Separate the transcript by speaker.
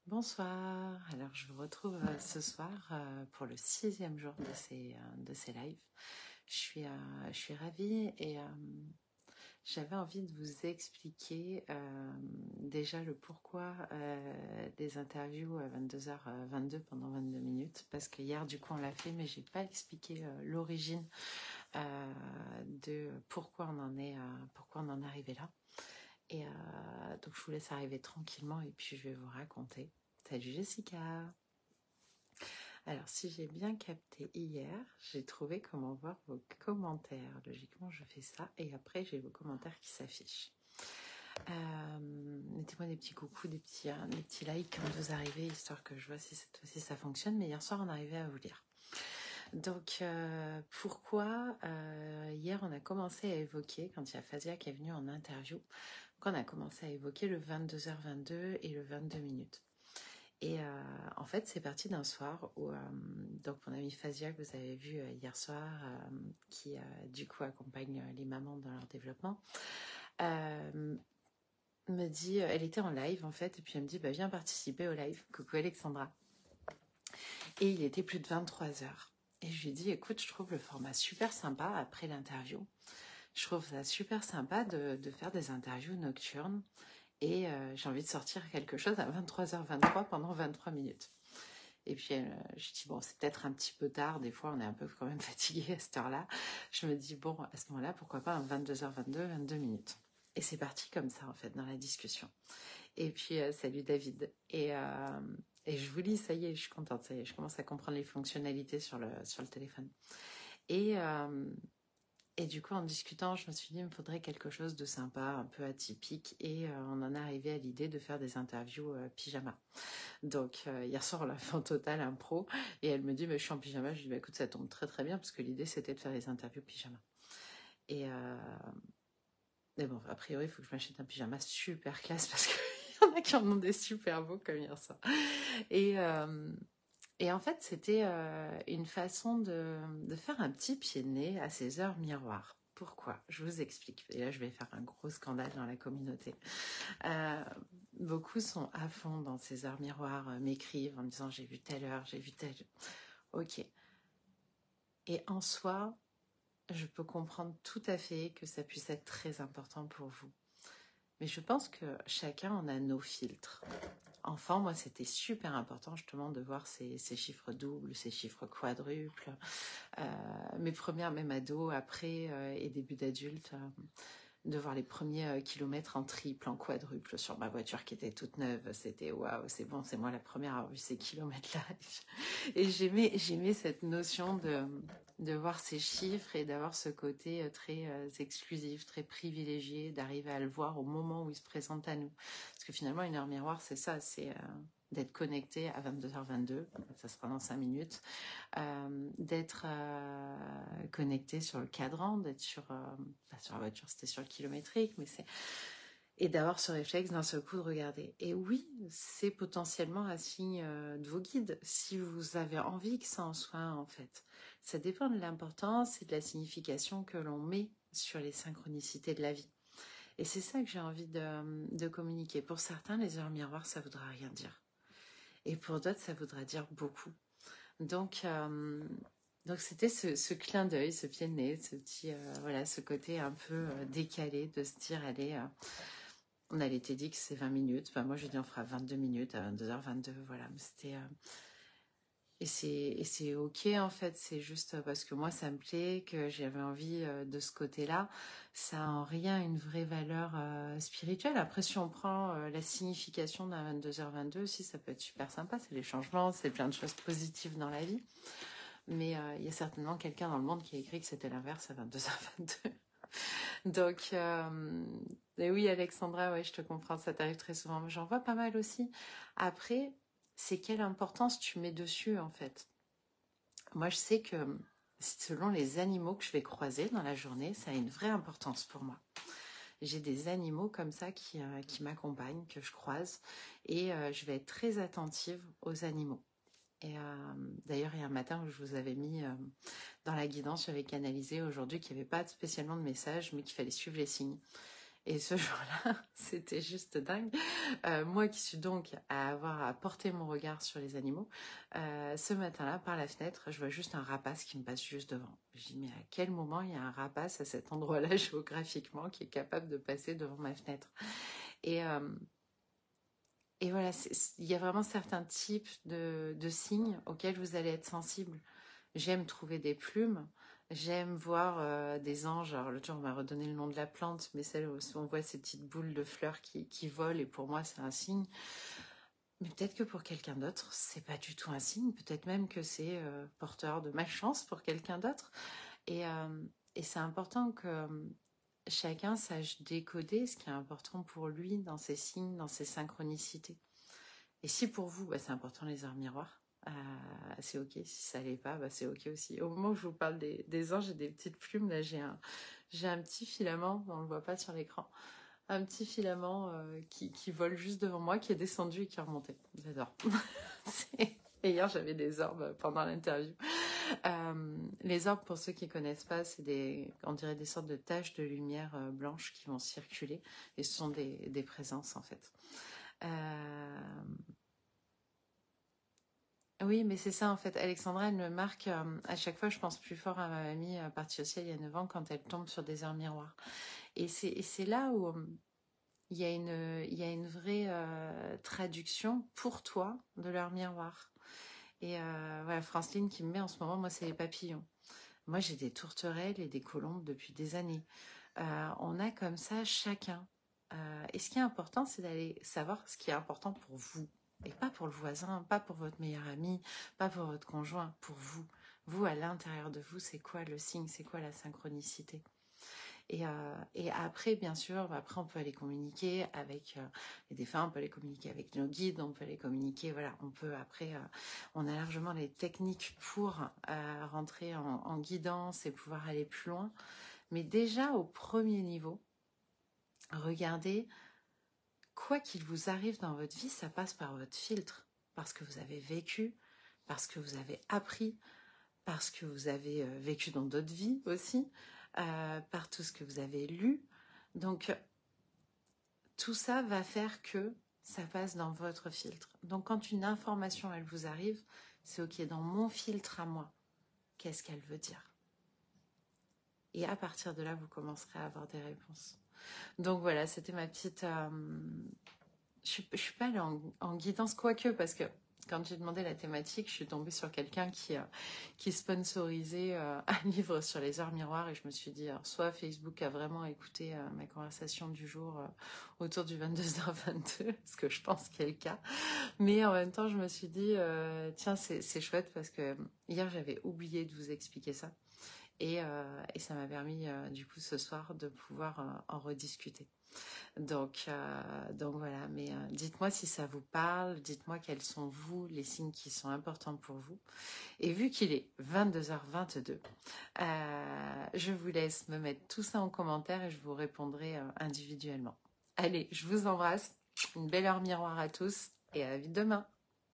Speaker 1: Bonsoir, alors je vous retrouve ce soir pour le 6e jour de ces lives. Je suis ravie et j'avais envie de vous expliquer déjà le pourquoi des interviews à 22h22 pendant 22 minutes, parce que hier du coup on l'a fait mais j'ai pas expliqué l'origine de pourquoi on en est arrivé là. Et donc je vous laisse arriver tranquillement et puis je vais vous raconter. Salut Jessica. Alors si j'ai bien capté hier, j'ai trouvé comment voir vos commentaires. Logiquement je fais ça et après j'ai vos commentaires qui s'affichent. Mettez-moi des petits coucous, des petits likes quand vous arrivez, histoire que je vois si cette fois-ci ça fonctionne. Mais hier soir on arrivait à vous lire. Donc pourquoi hier on a commencé à évoquer, quand il y a Fazia qui est venue en interview, qu'on a commencé à évoquer le 22h22 et le 22 minutes. Et en fait, c'est parti d'un soir où donc mon amie Fazia, que vous avez vu hier soir, qui du coup accompagne les mamans dans leur développement, me dit, elle était en live en fait, et puis elle me dit, bah, viens participer au live. Coucou Alexandra. Et il était plus de 23h. Et je lui ai dit, écoute, je trouve le format super sympa après l'interview. Je trouve ça super sympa de faire des interviews nocturnes. Et j'ai envie de sortir quelque chose à 23h23 pendant 23 minutes. Et puis, je dis, bon, c'est peut-être un petit peu tard. Des fois, on est un peu quand même fatigué à cette heure-là. Je me dis, bon, à ce moment-là, pourquoi pas un 22h22, 22 minutes. Et c'est parti comme ça, en fait, dans la discussion. Et puis, salut David. Et je vous lis, ça y est, je suis contente. Ça y est, je commence à comprendre les fonctionnalités sur le téléphone. Et du coup, en discutant, je me suis dit, il me faudrait quelque chose de sympa, un peu atypique. Et on en est arrivé à l'idée de faire des interviews pyjama. Donc, hier soir, on l'a fait en total impro. Et elle me dit, mais je suis en pyjama. Je lui dis, bah, écoute, ça tombe très très bien, parce que l'idée, c'était de faire des interviews pyjama. Mais bon, a priori, il faut que je m'achète un pyjama super classe, parce qu'il y en a qui en ont des super beaux, comme hier soir. Et en fait, c'était une façon de faire un petit pied de nez à ces heures miroirs. Pourquoi? Je vous explique. Et là, je vais faire un gros scandale dans la communauté. Beaucoup sont à fond dans ces heures miroirs, m'écrivent en me disant j'ai vu telle heure, j'ai vu telle... Ok. Et en soi, je peux comprendre tout à fait que ça puisse être très important pour vous. Mais je pense que chacun en a nos filtres. Enfant, moi, c'était super important justement de voir ces chiffres doubles, ces chiffres quadruples. Mes premières, même ados, après et début d'adulte, de voir les premiers kilomètres en triple, en quadruple sur ma voiture qui était toute neuve. C'était waouh, c'est bon, c'est moi la première à avoir vu ces kilomètres-là. Et j'aimais cette notion de voir ces chiffres et d'avoir ce côté très exclusif, très privilégié, d'arriver à le voir au moment où il se présente à nous. Parce que finalement, une heure miroir, c'est ça, c'est d'être connecté à 22h22, ça sera dans 5 minutes, d'être connecté sur le cadran, d'être sur la voiture, c'était sur le kilométrique, mais c'est... Et d'avoir ce réflexe d'un seul coup de regarder. Et oui, c'est potentiellement un signe de vos guides, si vous avez envie que ça en soit un, en fait. Ça dépend de l'importance et de la signification que l'on met sur les synchronicités de la vie. Et c'est ça que j'ai envie de communiquer. Pour certains, les heures miroirs, ça voudra rien dire. Et pour d'autres, ça voudra dire beaucoup. Donc c'était ce clin d'œil, ce pied de nez, ce petit, voilà, ce côté un peu décalé de se dire, allez... on a été dit que c'est 20 minutes. Moi, j'ai dit on fera 22 minutes à 22h22. Voilà, c'était... Et c'est ok, en fait. C'est juste parce que moi, ça me plaît, que j'avais envie de ce côté-là. Ça n'a en rien une vraie valeur spirituelle. Après, si on prend la signification d'un 22h22 aussi, ça peut être super sympa. C'est les changements, c'est plein de choses positives dans la vie. Mais il y a certainement quelqu'un dans le monde qui a écrit que c'était l'inverse à 22h22. Donc, et oui, Alexandra, ouais, je te comprends, ça t'arrive très souvent. J'en vois pas mal aussi. Après, c'est quelle importance tu mets dessus, en fait. Moi, je sais que selon les animaux que je vais croiser dans la journée, ça a une vraie importance pour moi. J'ai des animaux comme ça qui m'accompagnent, que je croise, et je vais être très attentive aux animaux. Et d'ailleurs, il y a un matin où je vous avais mis dans la guidance, j'avais canalisé aujourd'hui qu'il n'y avait pas spécialement de message, mais qu'il fallait suivre les signes. Et ce jour-là, c'était juste dingue. Moi qui suis donc à avoir à porter mon regard sur les animaux, ce matin-là, par la fenêtre, je vois juste un rapace qui me passe juste devant. Je dis, mais à quel moment il y a un rapace à cet endroit-là géographiquement qui est capable de passer devant ma fenêtre? Et, euh, et voilà, il y a vraiment certains types de signes auxquels vous allez être sensible. J'aime trouver des plumes, j'aime voir des anges. Alors l'autre jour, on m'a redonné le nom de la plante, mais celle où on voit ces petites boules de fleurs qui volent, et pour moi, c'est un signe. Mais peut-être que pour quelqu'un d'autre, c'est pas du tout un signe. Peut-être même que c'est porteur de malchance pour quelqu'un d'autre. Et, euh, et c'est important que chacun sache décoder ce qui est important pour lui dans ses signes, dans ses synchronicités. Et si pour vous, c'est important les heures miroirs, c'est ok. Si ça l'est pas, c'est ok aussi. Au moment où je vous parle des anges et des petites plumes, là j'ai un petit filament, on le voit pas sur l'écran, un petit filament qui vole juste devant moi, qui est descendu et qui est remonté. J'adore. Et hier j'avais des orbes pendant l'interview. Les orbes, pour ceux qui connaissent pas, c'est on dirait des sortes de taches de lumière blanche qui vont circuler, et ce sont des présences en fait. Oui, mais c'est ça en fait. Alexandra, elle me marque à chaque fois, je pense plus fort à ma mamie partie au ciel il y a 9 ans quand elle tombe sur des heures miroirs. Et c'est là où il y a une vraie traduction pour toi de l'heure miroir. Et voilà, Franceline qui me met en ce moment, moi, c'est les papillons. Moi, j'ai des tourterelles et des colombes depuis des années. On a comme ça chacun. Et ce qui est important, c'est d'aller savoir ce qui est important pour vous. Et pas pour le voisin, pas pour votre meilleur ami, pas pour votre conjoint, pour vous. Vous, à l'intérieur de vous, c'est quoi le signe, c'est quoi la synchronicité? Et après, bien sûr, après, on peut aller communiquer avec les défunts, on peut aller communiquer avec nos guides, on peut aller communiquer, voilà, on peut après, on a largement les techniques pour rentrer en guidance et pouvoir aller plus loin. Mais déjà, au premier niveau, regardez, quoi qu'il vous arrive dans votre vie, ça passe par votre filtre, parce que vous avez vécu, parce que vous avez appris, parce que vous avez vécu dans d'autres vies aussi, par tout ce que vous avez lu. Donc, tout ça va faire que ça passe dans votre filtre. Donc, quand une information, elle vous arrive, c'est OK, dans mon filtre à moi, qu'est-ce qu'elle veut dire? Et à partir de là, vous commencerez à avoir des réponses. Donc voilà, c'était ma petite... Je suis pas allée en guidance, quoique, parce que quand j'ai demandé la thématique, je suis tombée sur quelqu'un qui sponsorisait un livre sur les heures miroirs, et je me suis dit, alors, soit Facebook a vraiment écouté ma conversation du jour autour du 22h22, ce que je pense qu'il est le cas, mais en même temps, je me suis dit, tiens, c'est chouette, parce que hier, j'avais oublié de vous expliquer ça, et ça m'a permis, du coup, ce soir, de pouvoir en rediscuter. Donc voilà, mais dites-moi si ça vous parle, dites-moi quels sont vous les signes qui sont importants pour vous. Et vu qu'il est 22h22, je vous laisse me mettre tout ça en commentaire et je vous répondrai individuellement. Allez, je vous embrasse, une belle heure miroir à tous et à vite demain.